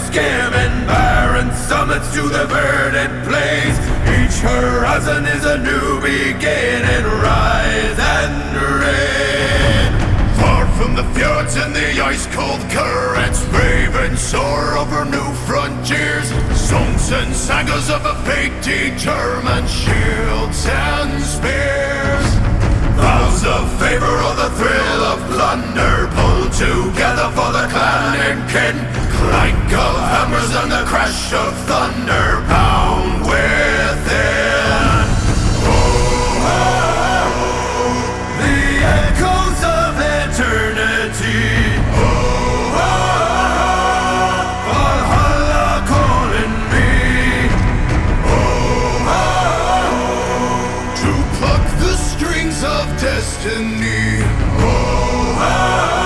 skimming barren summits to the verdant plains. Each horizon is a new beginning, rise and reign. Far from the fjords and the ice-cold currents, brave and soar over new frontiers. Songs and sagas of a fate determined, shields and spears. Vows of favor or the thrill of plunder, pulled together for the clan and kin. Clank of hammers and the crash of thunder pound within. Oh, oh, oh, the echoes of eternity. Oh, oh, oh, Valhalla calling me. Oh, oh, oh, to pluck the strings of destiny. Oh, oh,